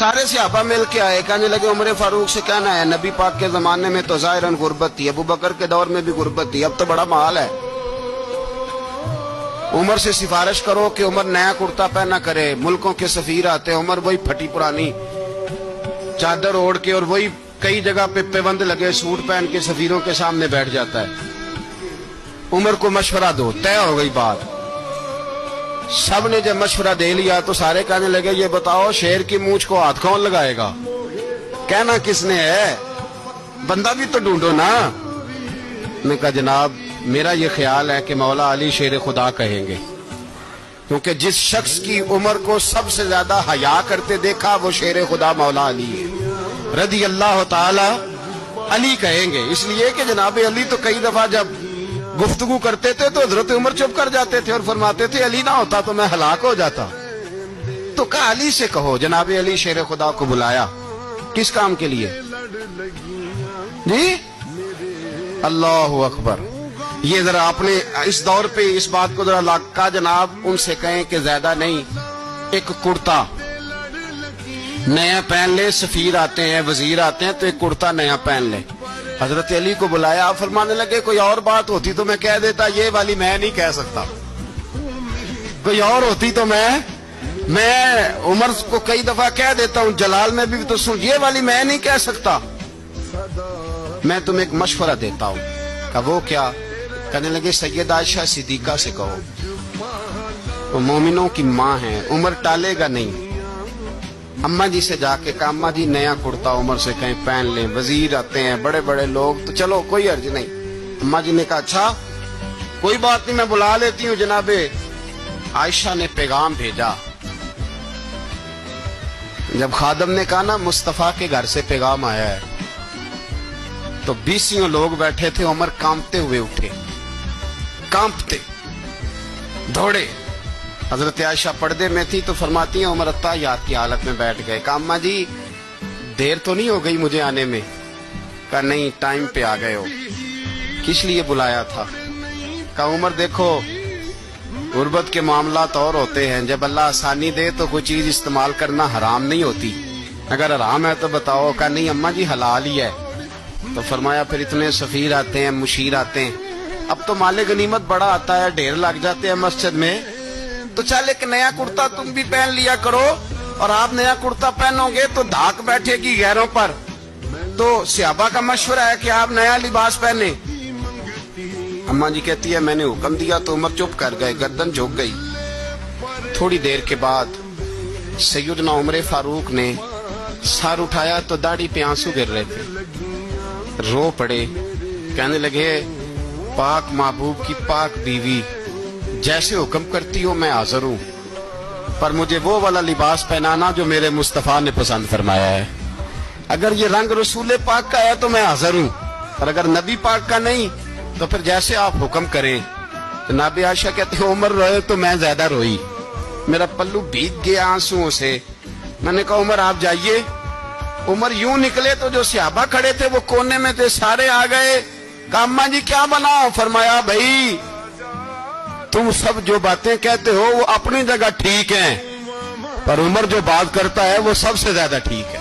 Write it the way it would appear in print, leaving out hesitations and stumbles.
سارے صحابہ مل کے آئے، کہنے لگے عمر فاروق سے کہنا ہے نبی پاک کے زمانے میں تو ظاہراً غربت تھی، ابو بکر کے دور میں بھی غربت تھی، اب تو بڑا مال ہے، عمر سے سفارش کرو کہ عمر نیا کرتا پہنا کرے۔ ملکوں کے سفیر آتے، عمر وہی پھٹی پرانی چادر اوڑھ کے اور وہی کئی جگہ پہ پیوند لگے سوٹ پہن کے سفیروں کے سامنے بیٹھ جاتا ہے۔ عمر کو مشورہ دو، طے ہو گئی بات۔ سب نے جب مشورہ دے لیا تو سارے کہنے لگے یہ بتاؤ شیر کی مونچھ کو ہاتھ کون لگائے گا؟ کہنا کس نے ہے؟ بندہ بھی تو ڈھونڈو نا۔ میں کہا جناب میرا یہ خیال ہے کہ مولا علی شیر خدا کہیں گے، کیونکہ جس شخص کی عمر کو سب سے زیادہ حیا کرتے دیکھا وہ شیر خدا مولا علی ہے، رضی اللہ تعالی علی کہیں گے، اس لیے کہ جناب علی تو کئی دفعہ جب گفتگو کرتے تھے تو حضرت عمر چپ کر جاتے تھے اور فرماتے تھے علی نہ ہوتا تو میں ہلاک ہو جاتا۔ تو کہا علی سے کہو۔ جناب علی شیر خدا کو بلایا، کس کام کے لیے؟ جی اللہ اکبر۔ یہ ذرا آپ نے اس دور پہ اس بات کو ذرا لاکا جناب ان سے کہیں کہ زیادہ نہیں، ایک کرتا نیا پہن لے، سفیر آتے ہیں وزیر آتے ہیں تو ایک کرتا نیا پہن لے۔ حضرت علی کو بلایا، فرمانے لگے کوئی اور بات ہوتی تو میں کہہ دیتا، یہ والی میں نہیں کہہ سکتا، کوئی اور ہوتی تو میں عمر کو کئی دفعہ کہہ دیتا ہوں، جلال میں بھی تو سن، یہ والی میں نہیں کہہ سکتا، میں تمہیں ایک مشورہ دیتا ہوں۔ کہ وہ کیا؟ کہنے لگے سیدہ عائشہ صدیقہ سے کہو، وہ مومنوں کی ماں ہیں، عمر ٹالے گا نہیں۔ اماں جی سے جا کے کہا اماں جی نیا کرتا عمر سے کہیں پہن لیں، وزیر آتے ہیں بڑے بڑے لوگ تو چلو کوئی عرض نہیں۔ اماں جی نے کہا اچھا کوئی بات نہیں میں بلا لیتی ہوں۔ جناب عائشہ نے پیغام بھیجا، جب خادم نے کہا نا مصطفیٰ کے گھر سے پیغام آیا ہے تو 20 لوگ بیٹھے تھے، عمر کانپتے ہوئے اٹھے، کانپتے دوڑے۔ حضرت عائشہ پردے میں تھی تو فرماتی ہیں عمر اتحیات کی حالت میں بیٹھ گئے۔ کہا اماں جی دیر تو نہیں ہو گئی مجھے آنے میں؟ کہا نہیں ٹائم پہ آ گئے ہو، کس لیے بلایا تھا؟ کہا عمر دیکھو غربت کے معاملات اور ہوتے ہیں، جب اللہ آسانی دے تو کوئی چیز استعمال کرنا حرام نہیں ہوتی، اگر حرام ہے تو بتاؤ۔ کہا نہیں اماں جی حلال ہی ہے۔ تو فرمایا پھر اتنے سفیر آتے ہیں مشیر آتے ہیں، اب تو مال غنیمت بڑا آتا ہے، ڈھیر لگ جاتے ہیں مسجد میں، تو چل ایک نیا کرتا تم بھی پہن لیا کرو، اور آپ نیا کرتا پہنو گے تو دھاک بیٹھے گی غیروں پر۔ تو صحابہ کا مشورہ ہے کہ آپ نیا لباس پہنے۔ اماں جی کہتی ہے میں نے حکم دیا تو عمر چپ کر گئے، گردن جھک گئی۔ تھوڑی دیر کے بعد سیدنا عمر فاروق نے سر اٹھایا تو داڑھی پہ آنسو گر رہے تھے، رو پڑے، کہنے لگے پاک محبوب کی پاک بیوی جیسے حکم کرتی ہو میں حاضر ہوں، پر مجھے وہ والا لباس پہنانا جو میرے مصطفیٰ نے پسند فرمایا ہے، اگر یہ رنگ رسول پاک کا ہے تو میں حاضر ہوں، اور اگر نبی پاک کا نہیں تو پھر جیسے آپ حکم کریں۔ جناب عائشہ کہتے ہیں عمر روئے تو میں زیادہ روئی، میرا پلو بھیگ گیا آنسوؤں سے۔ میں نے کہا عمر آپ جائیے۔ عمر یوں نکلے تو جو صحابہ کھڑے تھے وہ کونے میں تھے، سارے آ گئے۔ کہا اماں جی کیا بنا؟ فرمایا بھائی تم سب جو باتیں کہتے ہو وہ اپنی جگہ ٹھیک ہیں، پر عمر جو بات کرتا ہے وہ سب سے زیادہ ٹھیک ہے۔